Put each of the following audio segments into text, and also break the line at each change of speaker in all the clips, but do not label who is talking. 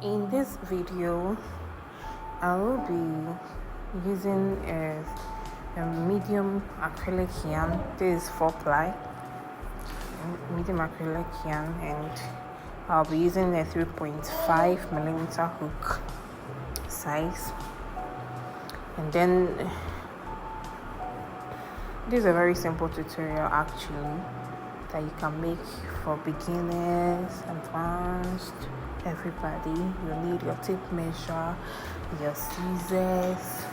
In this video, I will be using a medium acrylic yarn. This is 4-ply medium acrylic yarn, and I'll be using a 3.5mm hook size. And then this is a very simple tutorial actually that you can make for beginners, advanced, everybody. You need your tape measure, your scissors,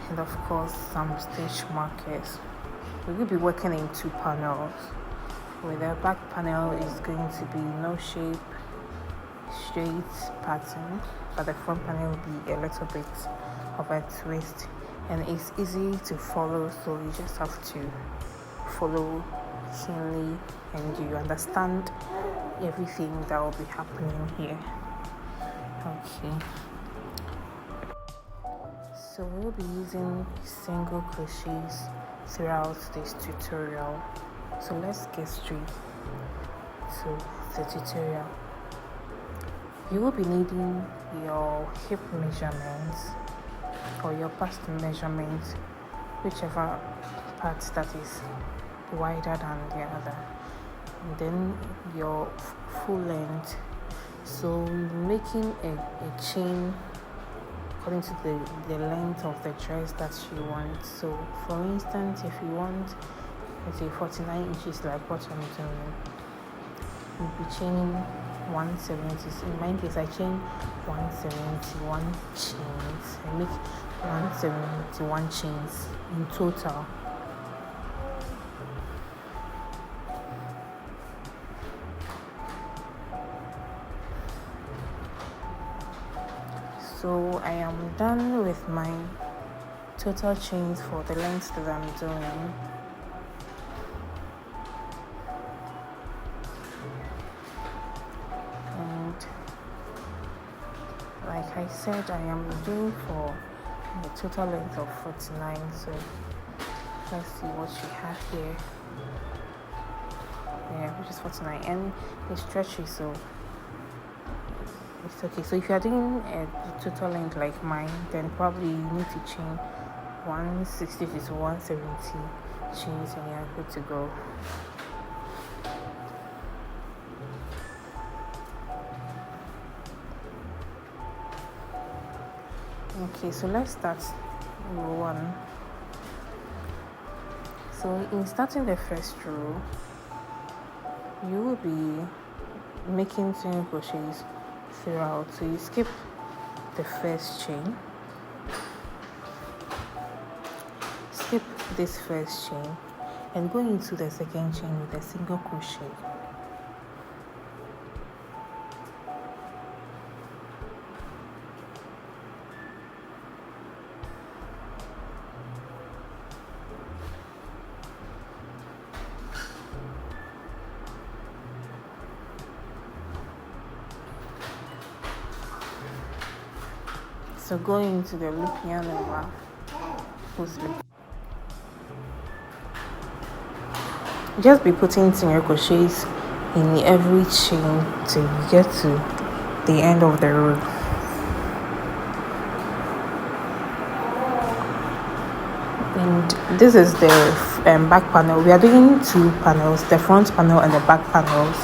and of course some stitch markers. We will be working in 2 panels. With the back panel is going to be no shape, straight pattern, but the front panel will be a little bit of a twist, and it's easy to follow, so you just have to follow keenly and you understand everything that will be happening here. Okay, so we'll be using single crochets throughout this tutorial, so let's get straight to the tutorial. You will be needing your hip measurements or your bust measurements, whichever part that is wider than the other, and then your full length. So making a chain according to the length of the dress that you want. So for instance, if you want, let's say 49 inches like what I'm doing, you'll be chaining 170. In my case, I chain 171 chains. I make 171 chains in total. So I am done with my total chains for the length that I'm doing. And like I said, I am doing for the total length of 49. So let's see what we have here. Yeah, which is 49, and it's stretchy, so it's okay. So if you are doing a total length like mine, then probably you need to chain 160 to 170 chains and you're good to go. Okay, so let's start row 1. So in starting the first row, you will be making single crochets throughout. So you skip the first chain, skip this first chain, and go into the second chain with a single crochet. So go into the loop yarn over post loop. Just be putting single crochets in every chain till you get to the end of the row. And this is the back panel. We are doing 2 panels, the front panel and the back panels.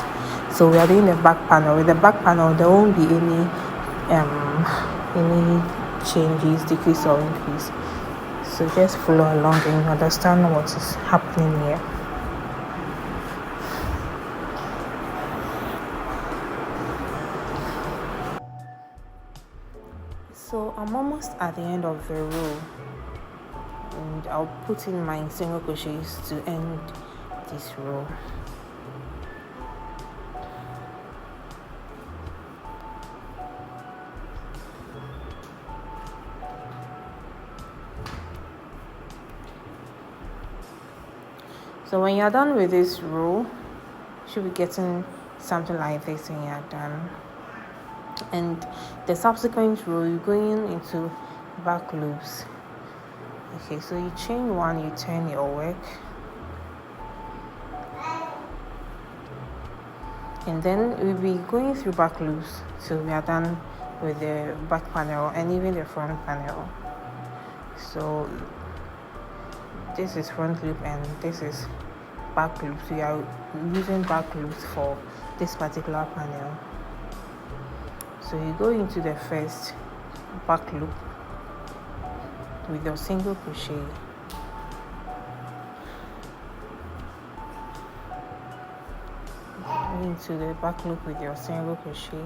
So we are doing the back panel. With the back panel, there won't be any changes, decrease or increase. So just follow along and understand what is happening here. So I'm almost at the end of the row, and I'll put in my single crochets to end this row. So when you're done with this row, you should be getting something like this when you're done. And the subsequent row, you're going into back loops. Okay, so you chain 1, you turn your work, And then we'll be going through back loops till we are done with the back panel and even the front panel. So this is front loop and this is back loops. We are using back loops for this particular panel. So you go into the first back loop with your single crochet, go into the back loop with your single crochet,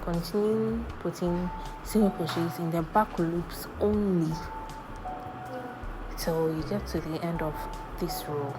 continue putting single crochets in the back loops only till you get to the end of this row.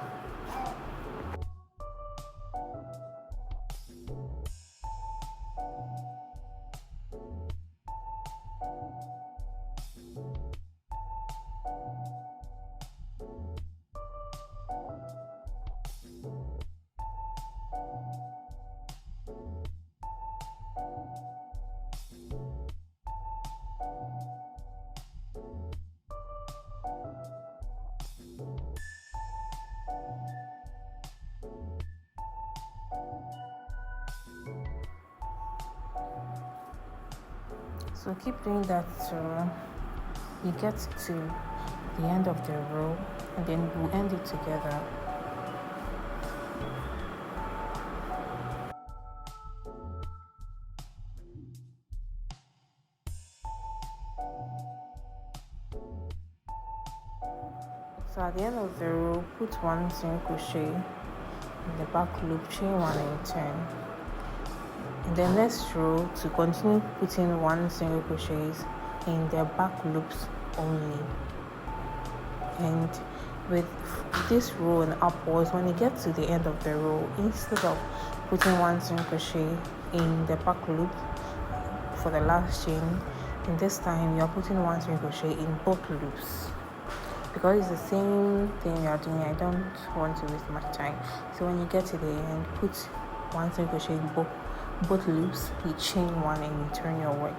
So keep doing that till you get to the end of the row, and then we'll end it together. So at the end of the row, put one single crochet in the back loop, chain 1 and turn. In the next row, to continue putting one single crochet in the back loops only. And with this row and upwards, when you get to the end of the row, instead of putting one single crochet in the back loop for the last chain, and this time you are putting one single crochet in both loops, because it's the same thing you are doing. I don't want to waste much time. So when you get to the end, put one single crochet in both loops, you chain 1 and you turn your work.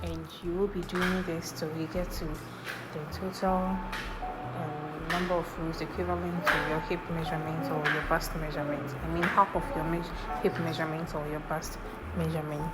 And you will be doing this till you get to the total number of rows equivalent to your hip measurement or your bust measurement. I mean half of your hip measurement or your bust measurement.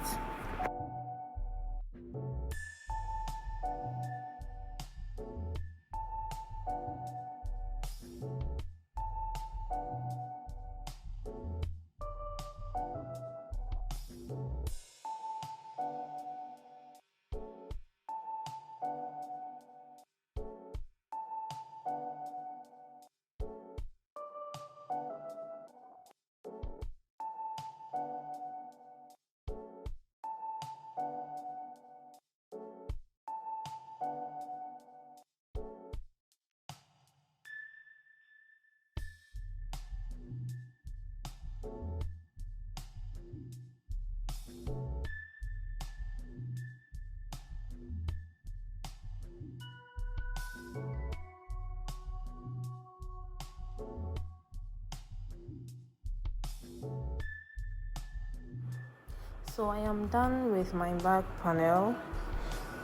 So I am done with my back panel,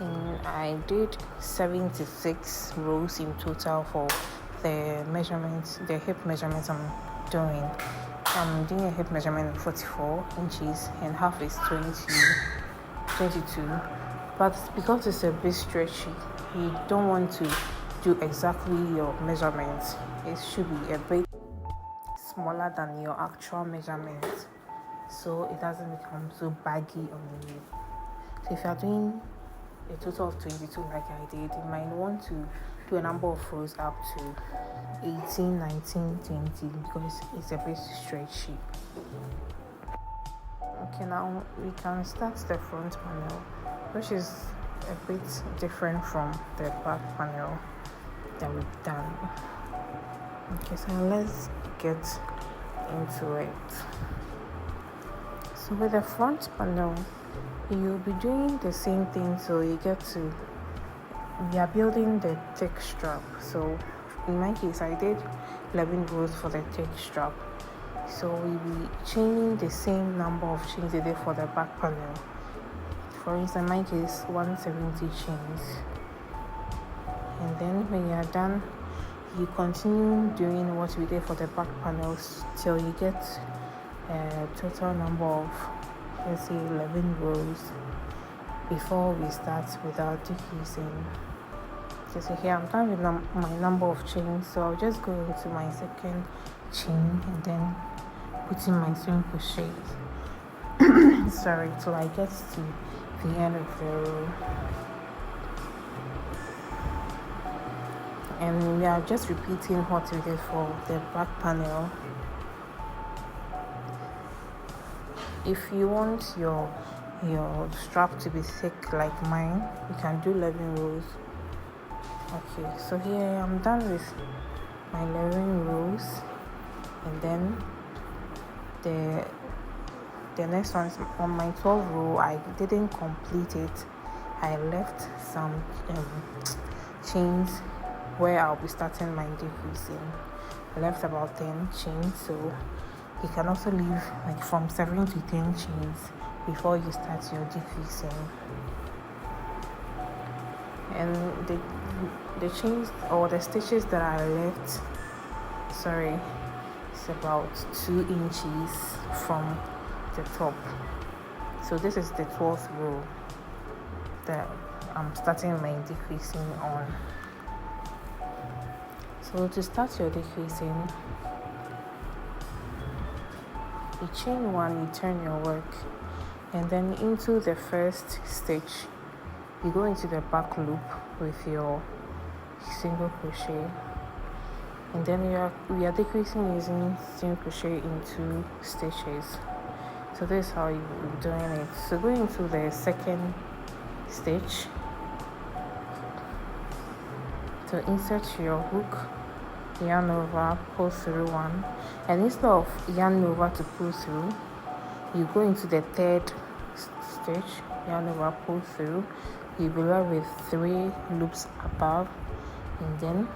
and I did 76 rows in total for the measurements, the hip measurements I'm doing. I'm doing a hip measurement of 44 inches and half is 22. But because it's a bit stretchy, you don't want to do exactly your measurements. It should be a bit smaller than your actual measurement, so it doesn't become so baggy on the knee. So if you're doing a total of 22 like I did, you might want to do a number of rows up to 18, 19, 20 because it's a bit stretchy. Okay, now we can start the front panel, which is a bit different from the back panel that we've done. Okay, so let's get into it. So with the front panel, you'll be doing the same thing till you get to, we are building the thick strap. So in my case, I did 11 rows for the thick strap. So we'll be chaining the same number of chains they did for the back panel. For instance, in my case, 170 chains. And then when you are done, you continue doing what we did for the back panels till you get a total number of, let's say, 11 rows before we start without decreasing. So here I'm done with my number of chains, so I'll just go into my second chain and then put in my single crochet sorry, till I get to the end of the row. And we are just repeating what we did for the back panel. If you want your strap to be thick like mine, you can do 11 rows. Okay, so here I'm done with my 11 rows, and then the next one is on my 12th row. I didn't complete it. I left some chains where I'll be starting my decreasing. I left about 10 chains, so you can also leave like from 7 to 10 chains before you start your decreasing. And the chains or the stitches that I left, it's about 2 inches from the top. So this is the 12th row that I'm starting my decreasing on. So to start your decreasing, you chain 1, you turn your work, and then into the first stitch you go into the back loop with your single crochet, and then we are decreasing using single crochet in 2 stitches. So this is how you're doing it. So go into the second stitch to insert your hook, yarn over, pull through 1, and instead of yarn over to pull through, you go into the third stitch, yarn over, pull through. You be left with 3 loops above, and then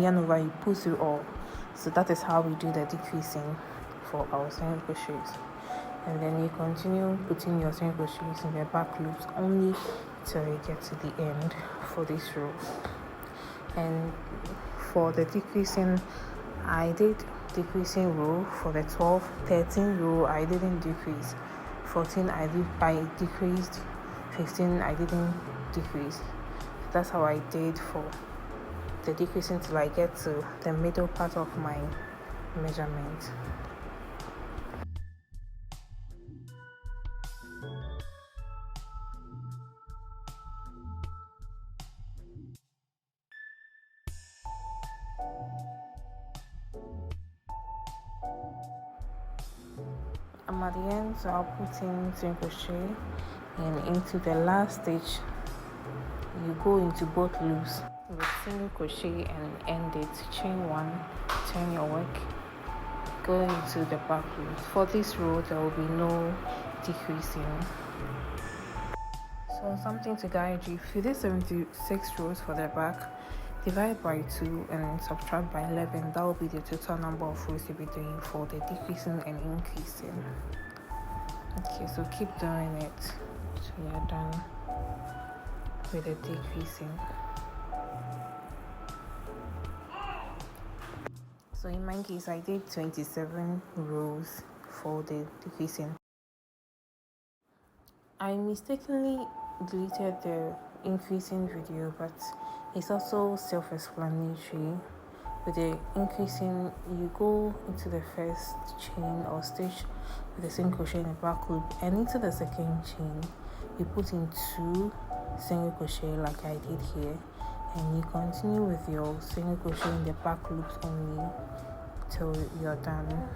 yarn over, you pull through all. So that is how we do the decreasing for our single crochets. And then you continue putting your single crochets in the back loops only till you get to the end for this row. And for the decreasing, I did decreasing row for the 12, 13 row I didn't decrease, 14 I decreased, 15 I didn't decrease. That's how I did for the decreasing till I get to the middle part of my measurement. I'm at the end, so I'll put in single crochet, and into the last stitch you go into both loops with single crochet and end it. Chain 1, turn your work, go into the back loop. For this row there will be no decreasing. So something to guide you: if you did 76 rows for the back, divide by 2 and subtract by 11. That will be the total number of rows you'll be doing for the decreasing and increasing. Okay, so keep doing it till you're done with the decreasing. So in my case, I did 27 rows for the decreasing. I mistakenly deleted the increasing video, but it's also self-explanatory. With the increasing, you go into the first chain or stitch with a single crochet in the back loop, and into the second chain you put in 2 single crochet like I did here, and you continue with your single crochet in the back loops only till you're done.